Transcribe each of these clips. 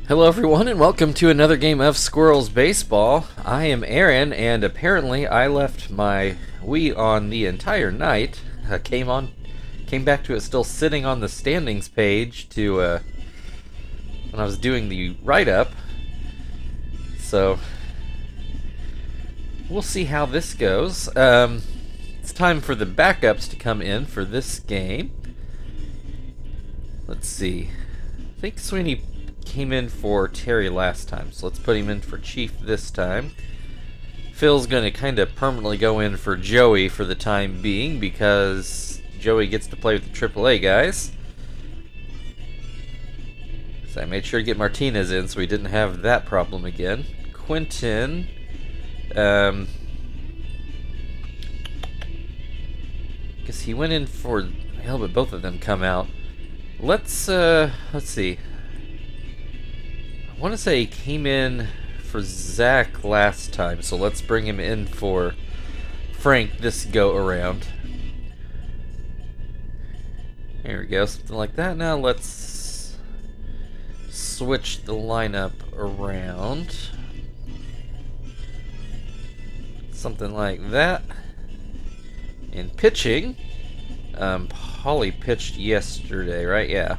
Hello everyone and welcome to another game of Squirrels Baseball. I am Aaron and apparently I left my Wii on the entire night. Came back to it still sitting on the standings page to when I was doing the write-up. So we'll see how this goes. It's time for the backups to come in for this game. Let's see. I think Sweeney came in for Terry last time, so let's put him in for Chief this time. Phil's going to kind of permanently go in for Joey for the time being because Joey gets to play with the AAA guys. So I made sure to get Martinez in so we didn't have that problem again. Quentin, guess he went in for, hell, but both of them come out. Let's see. I want to say he came in for Zach last time, so let's bring him in for Frank this go around. There we go, something like that. Now let's switch the lineup around. Something like that. In pitching, Holly pitched yesterday, right? Yeah.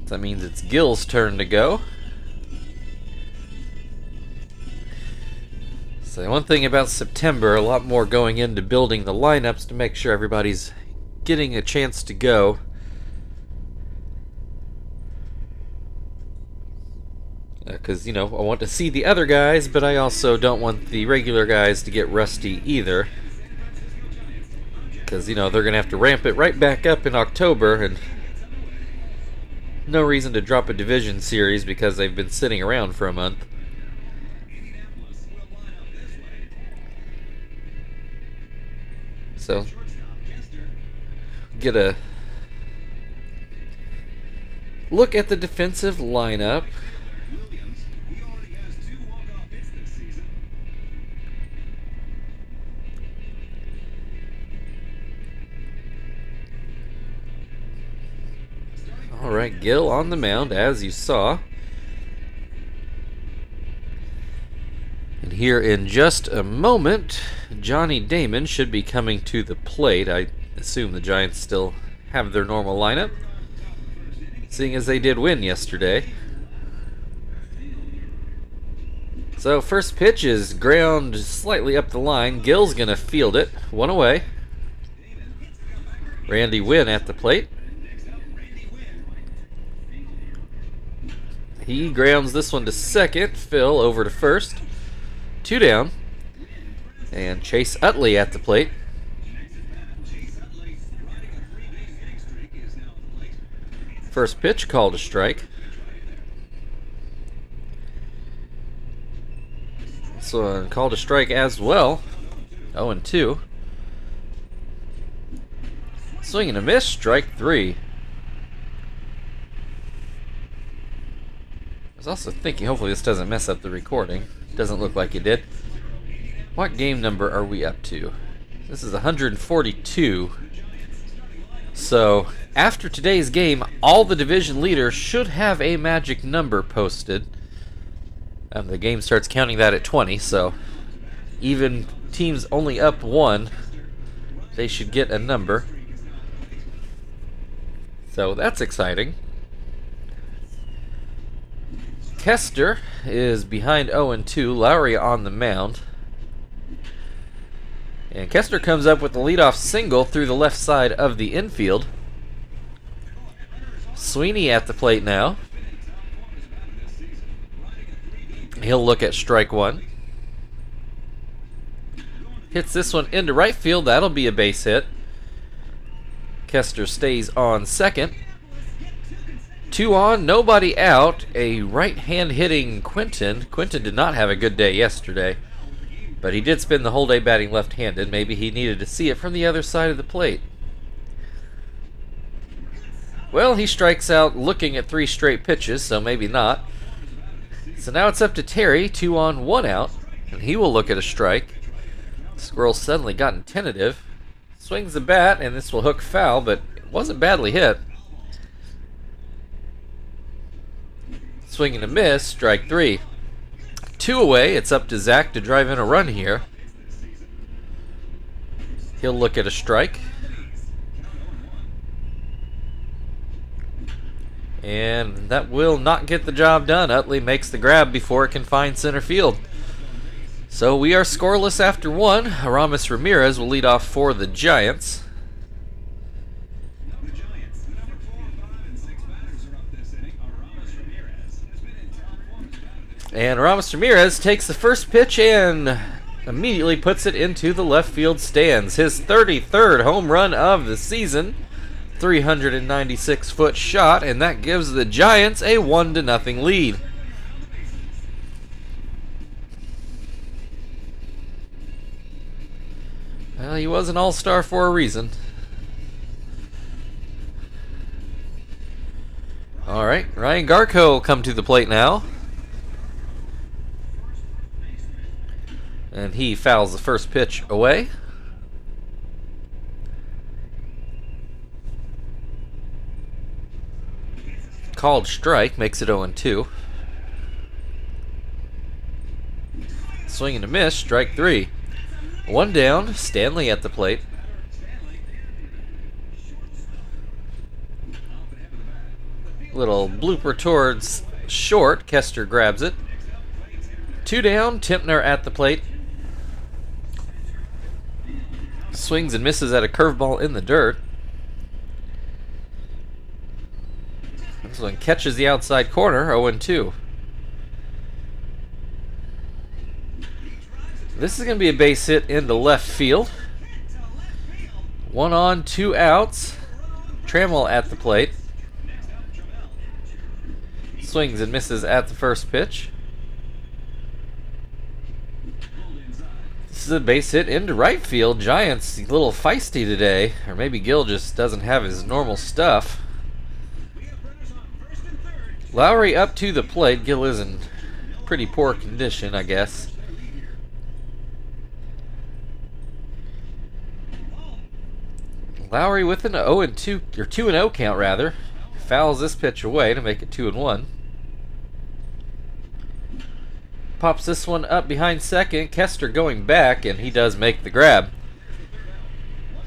That means it's Gil's turn to go. So one thing about September, a lot more going into building the lineups to make sure everybody's getting a chance to go. Because, you know, I want to see the other guys, but I also don't want the regular guys to get rusty either. Because, you know, they're going to have to ramp it right back up in October, and no reason to drop a division series because they've been sitting around for a month. So, get a look at the defensive lineup. Alright, Gil on the mound, as you saw. And here in just a moment, Johnny Damon should be coming to the plate. I assume the Giants still have their normal lineup, seeing as they did win yesterday. So first pitch is ground slightly up the line. Gil's going to field it. One away. Randy Wynn at the plate. He grounds this one to second. Phil over to first. Two down. And Chase Utley at the plate. First pitch called a strike. So called a strike as well. 0-2. Swing and a miss. Strike three. I was also thinking, hopefully this doesn't mess up the recording. Doesn't look like it did. What game number are we up to? This is 142. So, after today's game, all the division leaders should have a magic number posted. The game starts counting that at 20, so even teams only up one, they should get a number. So, that's exciting. Kester is behind 0-2. Lowry on the mound. And Kester comes up with the leadoff single through the left side of the infield. Sweeney at the plate now. He'll look at strike one. Hits this one into right field. That'll be a base hit. Kester stays on second. Two on, nobody out. A right-hand hitting Quentin. Quentin did not have a good day yesterday, but he did spend the whole day batting left-handed. Maybe he needed to see it from the other side of the plate. Well, he strikes out looking at 3 straight pitches, so maybe not. So now it's up to Terry, 2 on, 1 out, and he will look at a strike. Squirrels suddenly gotten tentative. Swings the bat, and this will hook foul, but it wasn't badly hit. Swing and a miss, strike 3. 2 away. It's up to Zach to drive in a run here. He'll look at a strike. And that will not get the job done. Utley makes the grab before it can find center field. So we are scoreless after 1. Aramis Ramirez will lead off for the Giants. And Aramis Ramirez takes the first pitch and immediately puts it into the left field stands. His 33rd home run of the season. 396-foot shot, and that gives the Giants a 1-0 lead. Well, he was an all-star for a reason. All right, Ryan Garco will come to the plate now. And he fouls the first pitch away. Called strike, makes it 0-2. Swing and a miss, strike 3. 1 down, Stanley at the plate. Little blooper towards short, Kester grabs it. 2 down, Timpner at the plate. Swings and misses at a curveball in the dirt. This one catches the outside corner, 0-2. This is going to be a base hit into left field. 1 on, 2 outs. Trammell at the plate. Swings and misses at the first pitch. This is a base hit into right field. Giants a little feisty today. Or maybe Gill just doesn't have his normal stuff. Lowry up to the plate. Gill is in pretty poor condition, I guess. Lowry with an 0-2 or 2-0 count rather. Fouls this pitch away to make it 2-1. Pops this one up behind second. Kester going back, and he does make the grab.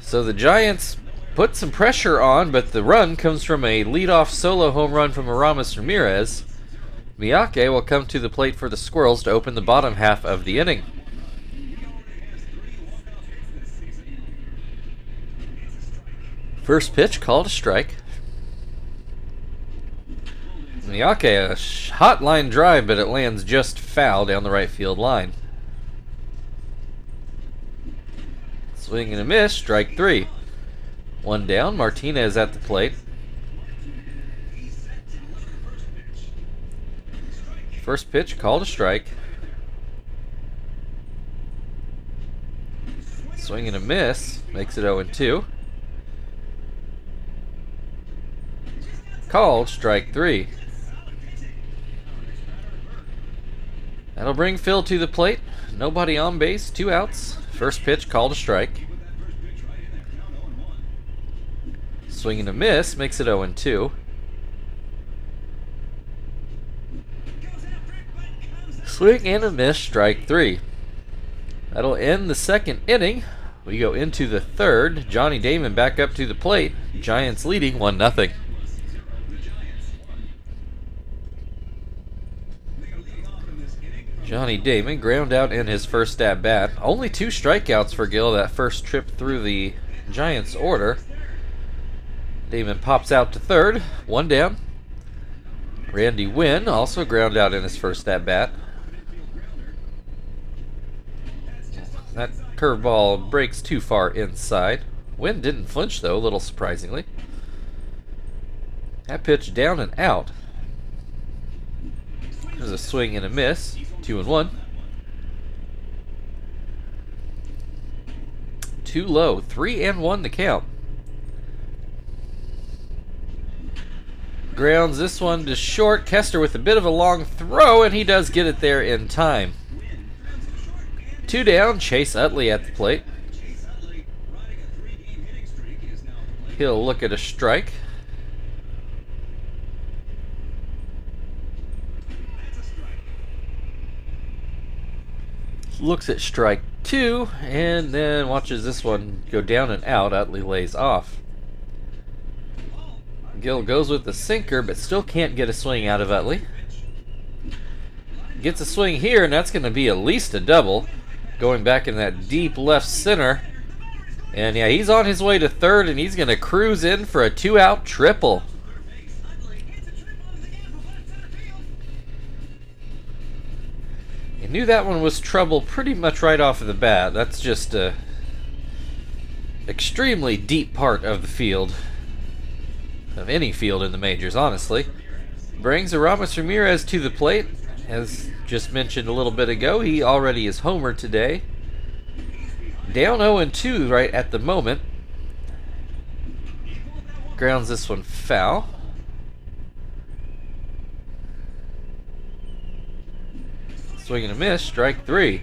So the Giants put some pressure on, but the run comes from a leadoff solo home run from Aramis Ramirez. Miyake will come to the plate for the Squirrels to open the bottom half of the inning. First pitch called a strike. Miyake, a hot line drive, but it lands just foul down the right field line. Swing and a miss, strike 3. 1 down, Martinez at the plate. First pitch called a strike. Swing and a miss, makes it 0-2. Called strike 3. That'll bring Phil to the plate. Nobody on base, 2 outs. First pitch called a strike. Swing and a miss, makes it 0-2. Swing and a miss, strike 3. That'll end the second inning. We go into the third. Johnny Damon back up to the plate. Giants leading 1-0. Johnny Damon ground out in his first at-bat. Only 2 strikeouts for Gill that first trip through the Giants' order. Damon pops out to third. 1 down. Randy Wynn also ground out in his first at-bat. That curveball breaks too far inside. Wynn didn't flinch though, a little surprisingly. That pitch down and out. There's a swing and a miss. 2-1. Too low. 3-1 the count. Grounds this one to short. Kester with a bit of a long throw, and he does get it there in time. 2 down. Chase Utley at the plate. He'll look at a strike. Looks at strike 2, and then watches this one go down and out. Utley lays off. Gill goes with the sinker, but still can't get a swing out of Utley. Gets a swing here, and that's going to be at least a double. Going back in that deep left center. And yeah, he's on his way to third, and he's going to cruise in for a 2-out triple. You knew that one was trouble pretty much right off of the bat. That's just a extremely deep part of the field. Of any field in the majors, honestly. Brings Aramis Ramirez to the plate. As just mentioned a little bit ago, he already is homered today. Down 0-2 right at the moment. Grounds this one foul. Swing and a miss, strike 3.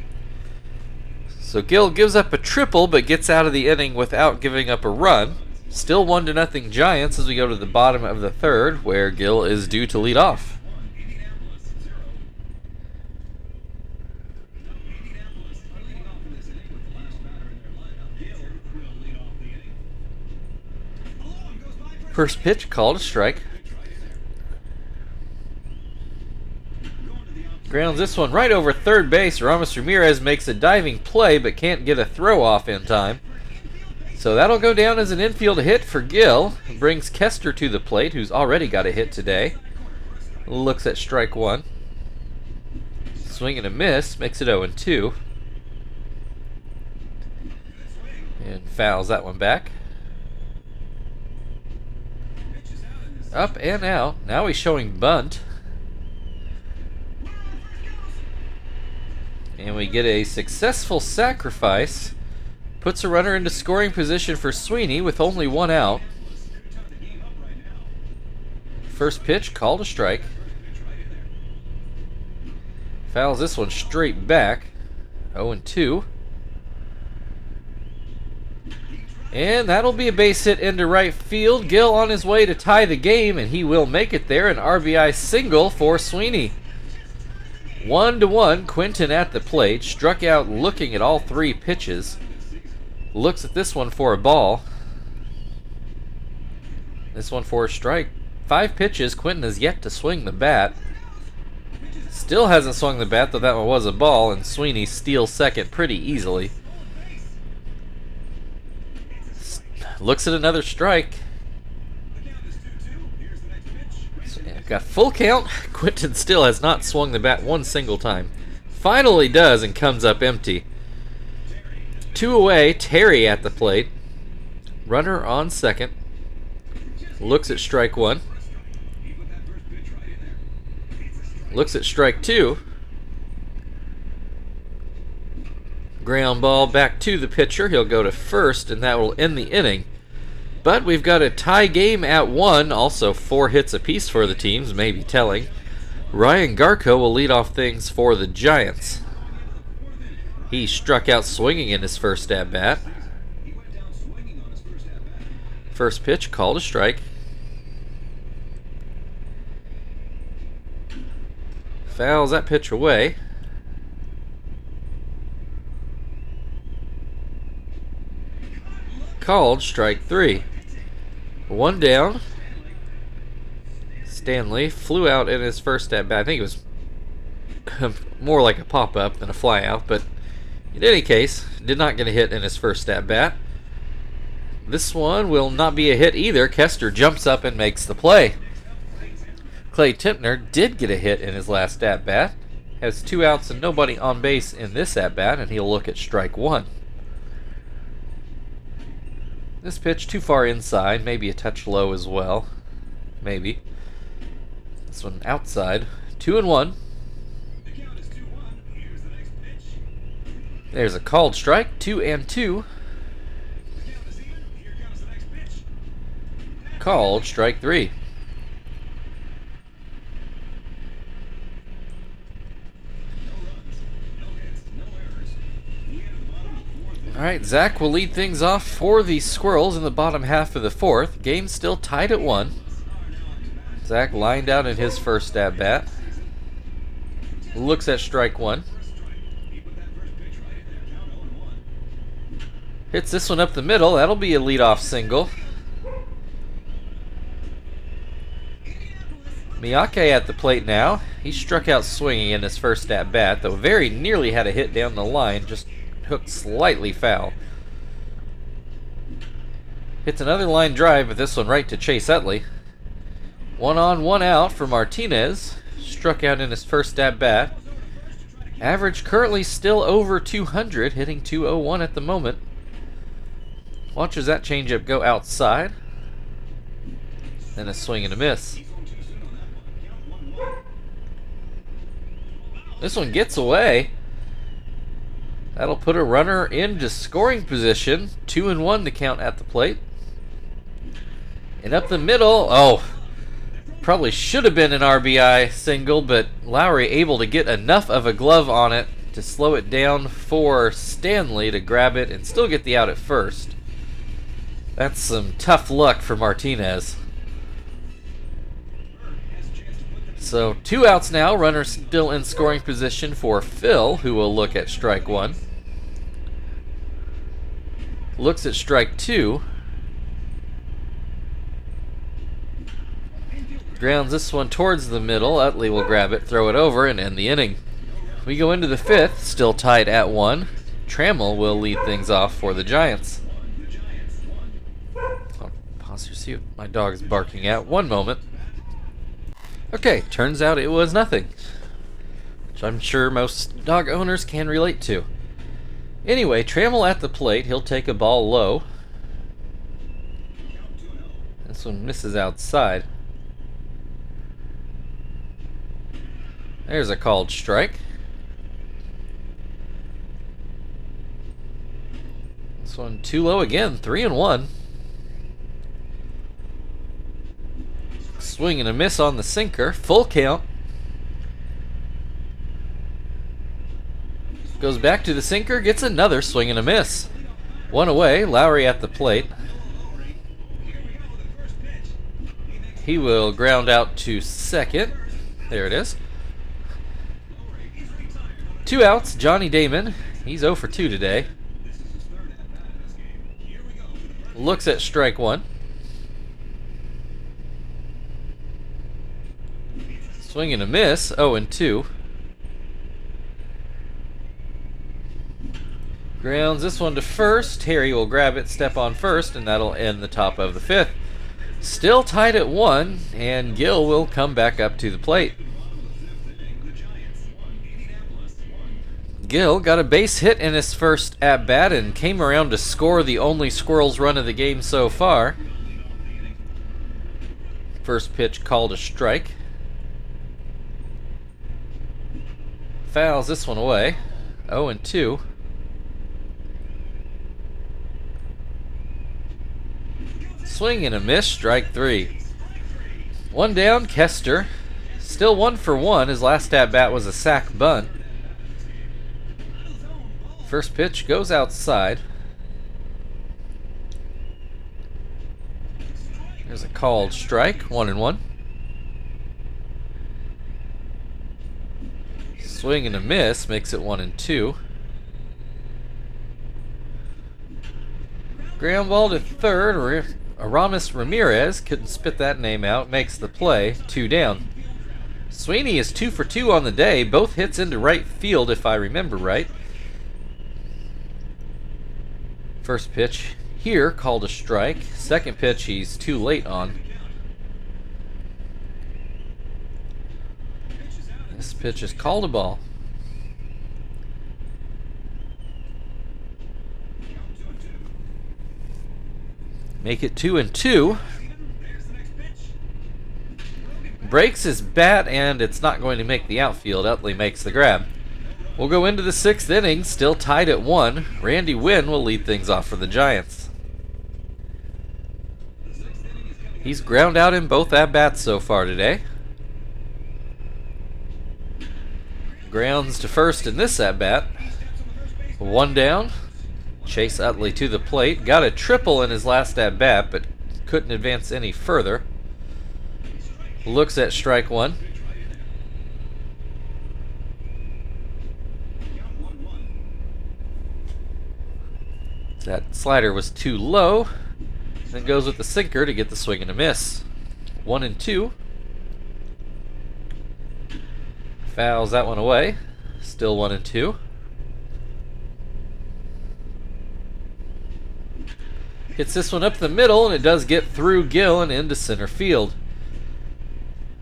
So Gill gives up a triple, but gets out of the inning without giving up a run. Still 1-0 Giants as we go to the bottom of the third, where Gill is due to lead off. First pitch called a strike. Grounds this one right over third base. Aramis Ramirez makes a diving play but can't get a throw off in time. So that'll go down as an infield hit for Gill. Brings Kester to the plate, who's already got a hit today. Looks at strike 1. Swing and a miss, makes it 0-2. And fouls that one back. Up and out. Now he's showing bunt. And we get a successful sacrifice. Puts a runner into scoring position for Sweeney with only 1 out. First pitch called a strike. Fouls this one straight back. 0-2. And that'll be a base hit into right field. Gill on his way to tie the game, and he will make it there. An RBI single for Sweeney. 1-1, Quinton at the plate. Struck out looking at all 3 pitches. Looks at this one for a ball. This one for a strike. 5 pitches. Quinton has yet to swing the bat. Still hasn't swung the bat, though that one was a ball, and Sweeney steals second pretty easily. Looks at another strike. So, yeah, got full count. Quinton still has not swung the bat one single time. Finally does and comes up empty. 2 away, Terry at the plate. Runner on second. Looks at strike 1. Looks at strike 2. Ground ball back to the pitcher. He'll go to first, and that will end the inning. But we've got a tie game at 1. Also 4 hits apiece for the teams, maybe telling. Ryan Garco will lead off things for the Giants. He struck out swinging in his first at-bat. First pitch called a strike. Fouls that pitch away. Called strike 3. 1 down. Stanley flew out in his first at-bat. I think it was more like a pop-up than a fly-out, but in any case, did not get a hit in his first at-bat. This one will not be a hit either. Kester jumps up and makes the play. Clay Timpner did get a hit in his last at-bat. Has 2 outs and nobody on base in this at-bat, and he'll look at strike 1. This pitch too far inside, maybe a touch low as well. Maybe. This one outside. 2-1. There's a called strike. 2-2. Called strike 3. Alright, Zach will lead things off for the Squirrels in the bottom half of the 4th. Game still tied at 1. Zach lined out in his first at-bat. Looks at strike 1. Hits this one up the middle. That'll be a leadoff single. Miyake at the plate now. He struck out swinging in his first at-bat, though very nearly had a hit down the line, just hooked slightly foul. Hits another line drive, but this one right to Chase Utley. 1 on, 1 out for Martinez. Struck out in his first at-bat. Average currently still over 200, hitting 201 at the moment. Watches that changeup go outside. Then a swing and a miss. This one gets away. That'll put a runner into scoring position. 2-1 to count at the plate. And up the middle, oh, probably should have been an RBI single, but Lowry able to get enough of a glove on it to slow it down for Stanley to grab it and still get the out at first. That's some tough luck for Martinez. So 2 outs now, runner still in scoring position for Phil, who will look at strike 1. Looks at strike 2. Grounds this one towards the middle. Utley will grab it, throw it over, and end the inning. We go into the 5th, still tied at 1. Trammell will lead things off for the Giants. I'll pause here, see what my dog is barking at. One moment. Okay, turns out it was nothing, which I'm sure most dog owners can relate to. Anyway, Trammell at the plate. He'll take a ball low. This one misses outside. There's a called strike. This one too low again, 3-1. Swing and a miss on the sinker, full count. Goes back to the sinker, gets another swing and a miss. 1 away, Lowry at the plate. He will ground out to second. There it is. 2 outs, Johnny Damon. He's 0 for 2 today. Looks at strike 1. Swing and a miss, 0-2. Grounds this one to first. Harry will grab it, step on first, and that'll end the top of the 5th. Still tied at 1, and Gill will come back up to the plate. Gill got a base hit in his first at-bat and came around to score the only Squirrels run of the game so far. First pitch called a strike. Fouls this one away. 0-2. Swing and a miss, strike 3. 1 down, Kester. Still 1 for 1. His last at-bat was a sac bunt. First pitch goes outside. There's a called strike, 1-1. Swing and a miss makes it 1-2. Ground ball to third. Aramis Ramirez couldn't spit that name out. Makes the play. 2 down. Sweeney is 2 for 2 on the day. Both hits into right field, if I remember right. First pitch here called a strike. Second pitch he's too late on. This pitch is called a ball. Make it 2-2. Breaks his bat, and it's not going to make the outfield. Utley makes the grab. We'll go into the 6th inning, still tied at 1. Randy Wynn will lead things off for the Giants. He's ground out in both at-bats so far today. Grounds to first in this at-bat. 1 down. Chase Utley to the plate. Got a triple in his last at-bat, but couldn't advance any further. Looks at strike 1. That slider was too low. Then goes with the sinker to get the swing and a miss. 1-2. Fouls that one away. Still 1-2. Hits this one up the middle, and it does get through Gill and into center field.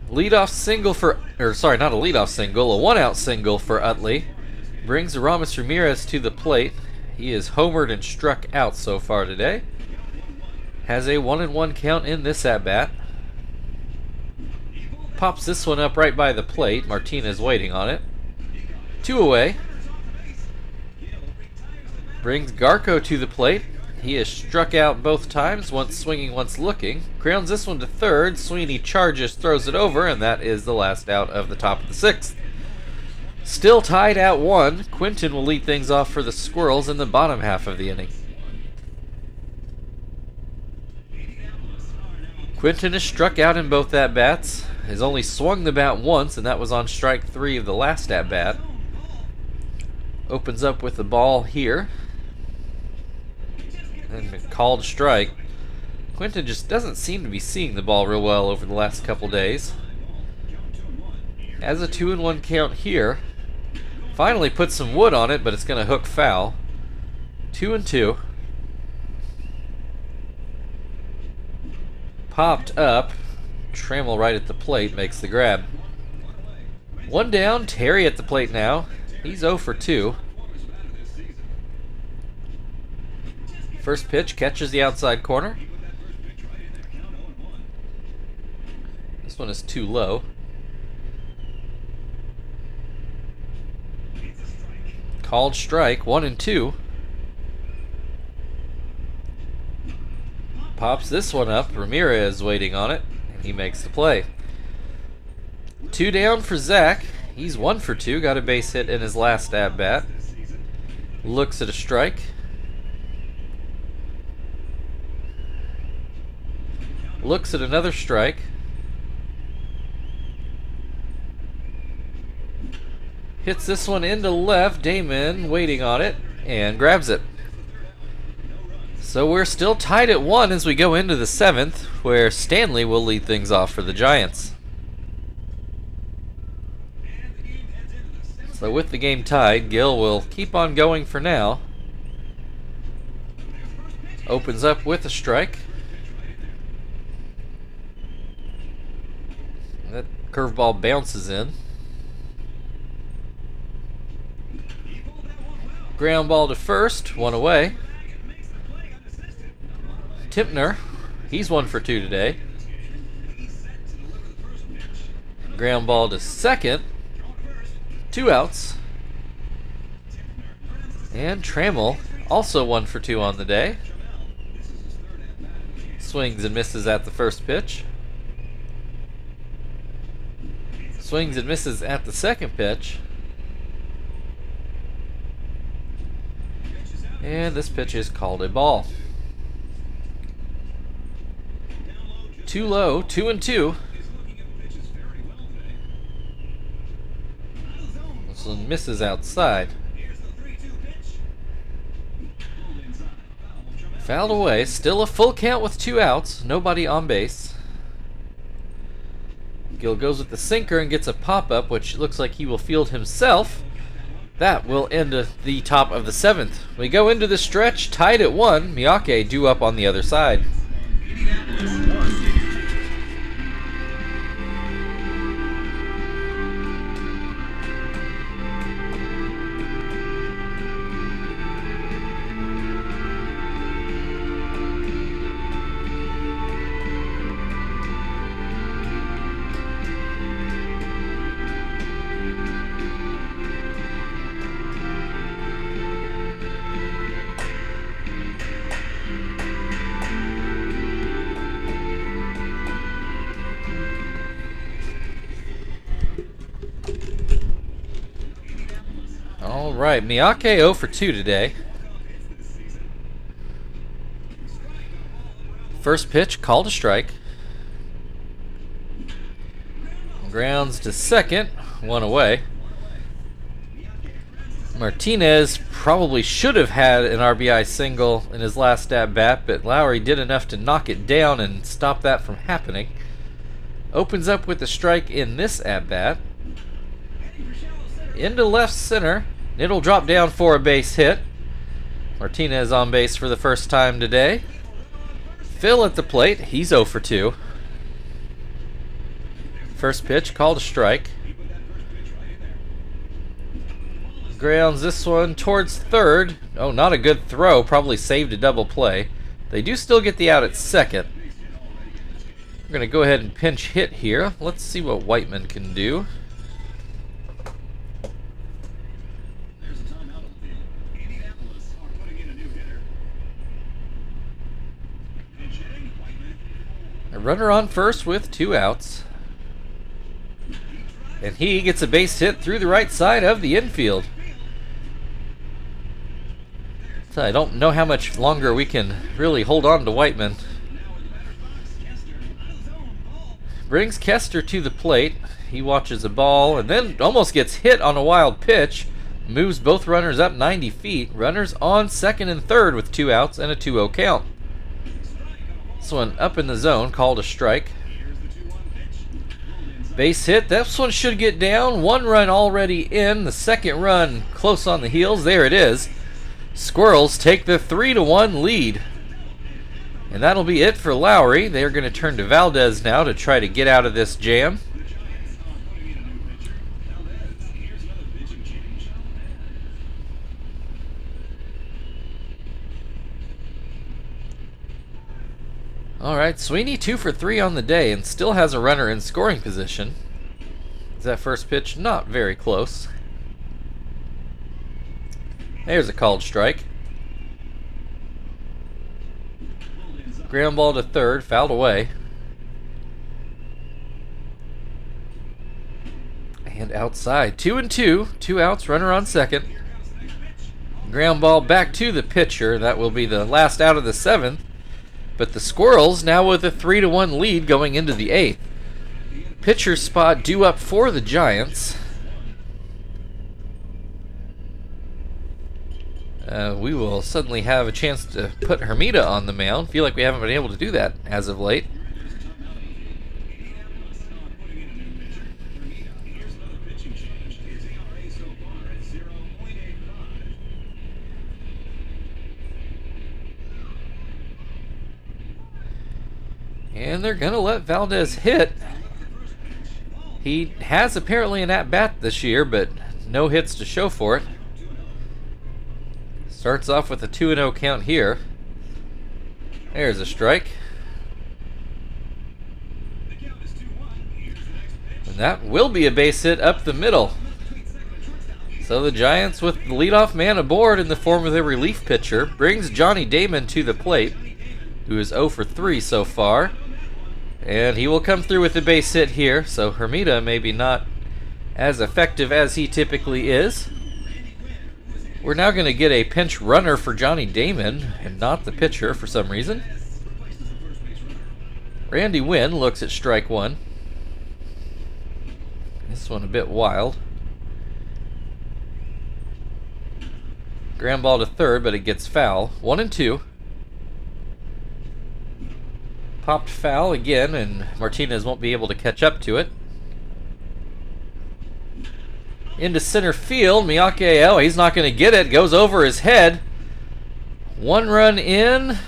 Leadoff single for, or sorry, not a leadoff single, a one-out single for Utley. Brings Aramis Ramirez to the plate. He is homered and struck out so far today. Has a 1-1 count in this at-bat. Pops this one up right by the plate. Martinez waiting on it. 2 away. Brings Garco to the plate. He is struck out both times, once swinging, once looking. Grounds this one to third. Sweeney charges, throws it over, and that is the last out of the top of the 6th. Still tied at 1. Quinton will lead things off for the Squirrels in the bottom half of the inning. Quinton is struck out in both at-bats. Has only swung the bat once, and that was on strike 3 of the last at-bat. Opens up with the ball here. And a called strike. Quinton just doesn't seem to be seeing the ball real well over the last couple days. Has a 2-1 count here. Finally put some wood on it, but it's going to hook foul. 2-2. Popped up. Trammell right at the plate makes the grab. 1 down. Terry at the plate now. He's 0 for 2. First pitch catches the outside corner. This one is too low. Called strike, 1-2. Pops this one up. Ramirez waiting on it, and he makes the play. 2 down for Zach. He's 1 for 2. Got a base hit in his last at-bat. Looks at a strike. Looks at another strike. Hits this one into left. Damon waiting on it and grabs it. So we're still tied at 1 as we go into the 7th, where Stanley will lead things off for the Giants. So with the game tied, Gill will keep on going for now. Opens up with a strike. That curveball bounces in. Ground ball to first, 1 away. Timpner, he's 1 for 2 today. Ground ball to second, 2 outs. And Trammell, also 1 for 2 on the day. Swings and misses at the first pitch. Swings and misses at the second pitch. And this pitch is called a ball. Too low, 2-2. This one misses outside. Fouled away, still a full count with 2 outs, nobody on base. Gill goes with the sinker and gets a pop-up, which looks like he will field himself. That will end the top of the 7th. We go into the stretch tied at 1. Miyake due up on the other side. Alright, Miyake 0 for 2 today. First pitch, called a strike. Grounds to second, 1 away. Martinez probably should have had an RBI single in his last at-bat, but Lowry did enough to knock it down and stop that from happening. Opens up with a strike in this at-bat. Into left center. It'll drop down for a base hit. Martinez on base for the first time today. Phil at the plate. He's 0 for 2. First pitch, called a strike. Grounds this one towards third. Oh, not a good throw. Probably saved a double play. They do still get the out at second. We're going to go ahead and pinch hit here. Let's see what Whiteman can do. A runner on first with 2 outs. And he gets a base hit through the right side of the infield. So I don't know how much longer we can really hold on to Whiteman. Brings Kester to the plate. He watches a ball and then almost gets hit on a wild pitch. Moves both runners up 90 feet. Runners on second and third with 2 outs and a 2-0 count. This one up in the zone, called a strike. Base hit. This one should get down. 1 run already in. The second run close on the heels. There it is. Squirrels take the 3-1 lead. And that'll be it for Lowry. They're going to turn to Valdez now to try to get out of this jam. Alright, Sweeney 2 for 3 on the day and still has a runner in scoring position. Is that first pitch not very close? There's a called strike. Ground ball to third, fouled away. And outside, 2-2, 2 outs, runner on second. Ground ball back to the pitcher. That will be the last out of the 7th. But the Squirrels now with a 3-1 lead going into the 8th. Pitcher spot due up for the Giants. We will suddenly have a chance to put Hermida on the mound. Feel like we haven't been able to do that as of late. And they're going to let Valdez hit. He has apparently an at-bat this year, but no hits to show for it. Starts off with a 2-0 count here. There's a strike. And that will be a base hit up the middle. So the Giants, with the leadoff man aboard in the form of their relief pitcher, brings Johnny Damon to the plate, who is 0 for 3 so far. And he will come through with the base hit here, so Hermida maybe not as effective as he typically is. We're now going to get a pinch runner for Johnny Damon, and not the pitcher for some reason. Randy Wynn looks at strike 1. This one a bit wild. Ground ball to third, but it gets foul. 1-2. Popped foul again, and Martinez won't be able to catch up to it. Into center field, Miyake, oh, he's not going to get it. Goes over his head. 1 run in,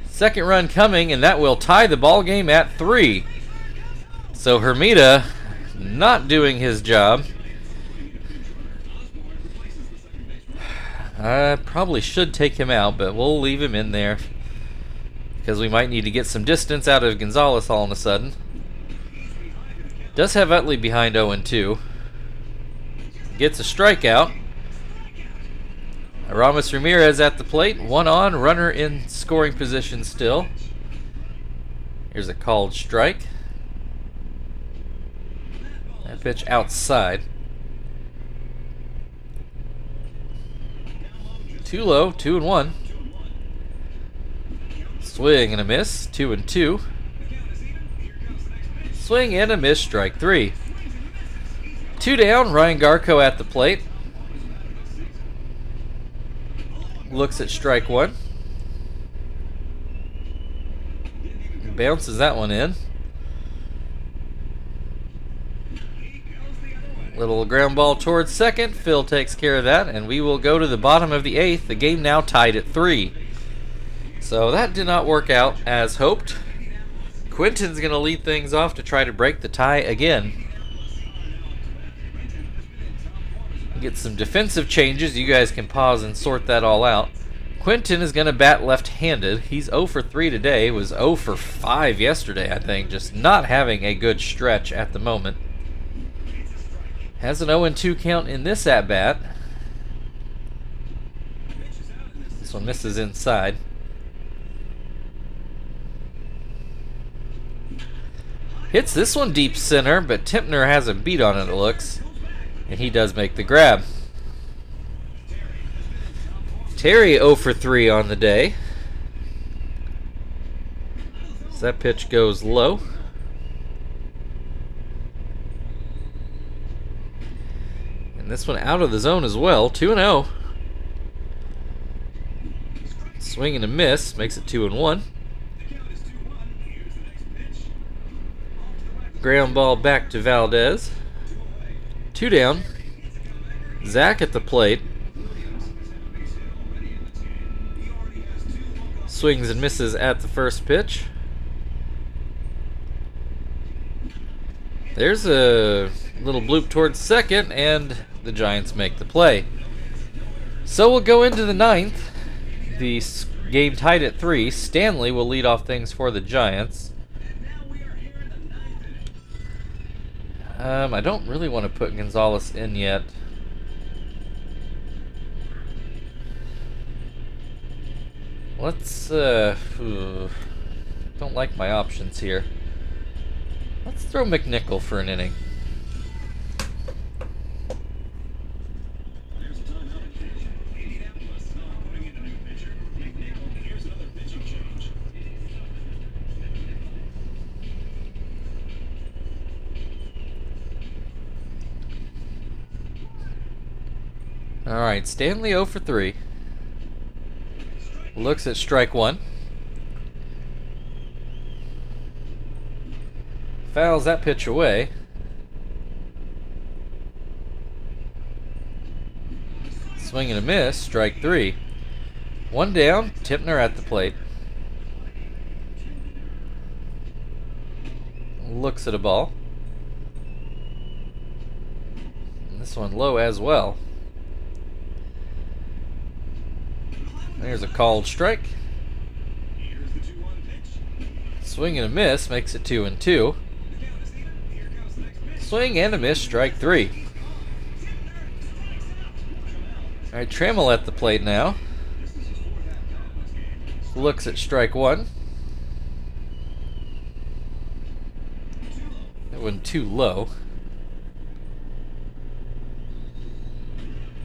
2nd run coming, and that will tie the ball game at 3. So Hermida not doing his job. I probably should take him out, but we'll leave him in there, because we might need to get some distance out of Gonzalez all of a sudden. Does have Utley behind 0-2. Gets a strikeout. Aramis Ramirez at the plate. 1 on, runner in scoring position still. Here's a called strike. That pitch outside. Too low, 2-1. Swing and a miss, 2-2. Swing and a miss, strike 3. 2 down, Ryan Garco at the plate. Looks at strike one. Bounces that one in. Little ground ball towards second. Phil takes care of that, and we will go to the bottom of the 8th. The game now tied at 3. So that did not work out as hoped. Quinton's going to lead things off to try to break the tie again. Get some defensive changes. You guys can pause and sort that all out. Quinton is going to bat left-handed. He's 0 for 3 today. Was 0 for 5 yesterday, I think. Just not having a good stretch at the moment. Has an 0-2 count in this at-bat. This one misses inside. Hits this one deep center, but Timpner has a beat on it, it looks. And he does make the grab. Terry 0 for 3 on the day. So that pitch goes low. And this one out of the zone as well. 2-0. Swing and a miss. Makes it 2-1. Ground ball back to Valdez. 2 down. Zach at the plate. Swings and misses at the first pitch. There's a little bloop towards second, and the Giants make the play. So we'll go into the 9th. The game tied at 3. Stanley will lead off things for the Giants. I don't really want to put Gonzalez in yet. Let's, don't like my options here. Let's throw McNichol for an inning. Alright, Stanley 0 for 3. Looks at strike one. Fouls that pitch away. Swing and a miss, strike 3. 1 down, Timpner at the plate. Looks at a ball. And this one low as well. There's a called strike. Swing and a miss makes it 2-2. Swing and a miss, strike 3. Alright, Trammell at the plate now. Looks at strike 1. That went too low.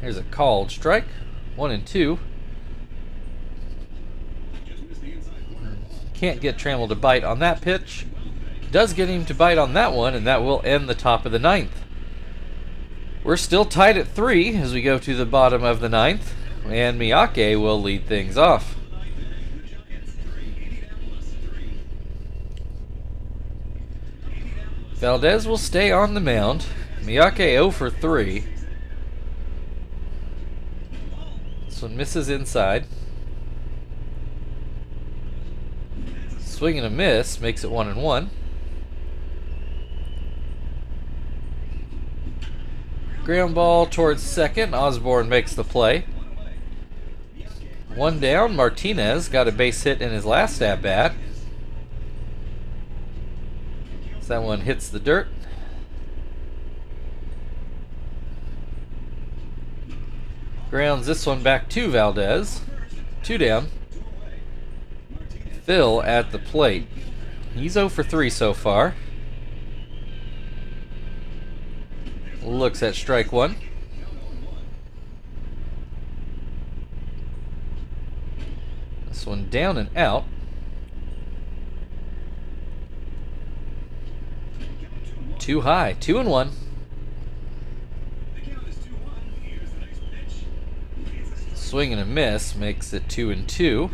Here's a called strike. 1-2. Can't get Trammell to bite on that pitch. Does get him to bite on that one, and that will end the top of the 9th. We're still tied at 3 as we go to the bottom of the 9th, and Miyake will lead things off. Valdez will stay on the mound. Miyake 0 for 3. This one misses inside. Swing and a miss makes it 1-1. Ground ball towards second. Osborne makes the play. 1 down. Martinez got a base hit in his last at bat. So that one hits the dirt. Grounds this one back to Valdez. 2 down. Phil at the plate. He's 0 for 3 so far. Looks at strike 1. This one down and out. Too high. swing and a miss makes it 2-2.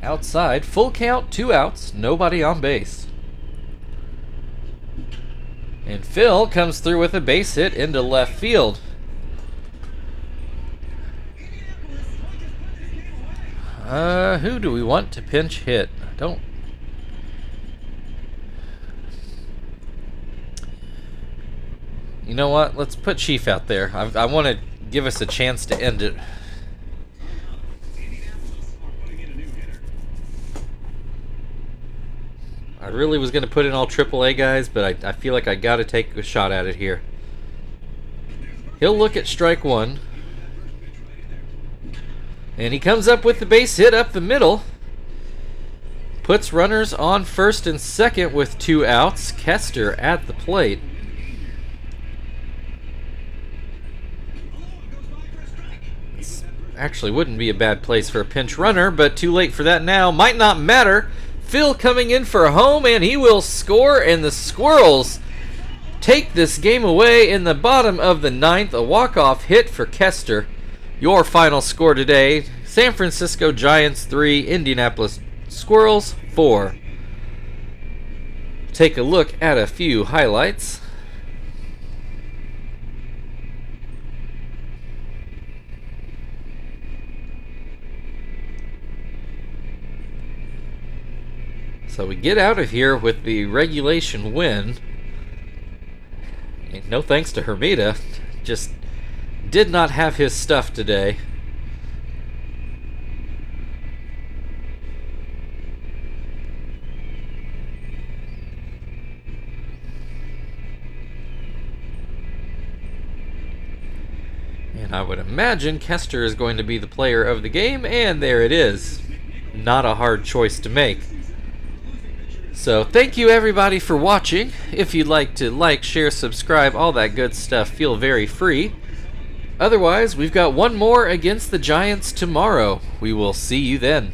Outside, full count, 2 outs, nobody on base. And Phil comes through with a base hit into left field. Who do we want to pinch hit? You know what? Let's put Chief out there. I want to give us a chance to end it. I really was going to put in all AAA guys, but I feel like I got to take a shot at it here. He'll look at strike one. And he comes up with the base hit up the middle. Puts runners on first and second with 2 outs. Kester at the plate. This actually wouldn't be a bad place for a pinch runner, but too late for that now. Might not matter. Phil coming in for a home, and he will score, and the Squirrels take this game away in the bottom of the 9th. A walk-off hit for Kester. Your final score today, San Francisco Giants 3, Indianapolis Squirrels 4. Take a look at a few highlights. So we get out of here with the regulation win. And no thanks to Hermida, just did not have his stuff today. And I would imagine Kester is going to be the player of the game, and there it is. Not a hard choice to make. So thank you everybody for watching. If you'd like to like, share, subscribe, all that good stuff, feel very free. Otherwise, we've got one more against the Giants tomorrow. We will see you then.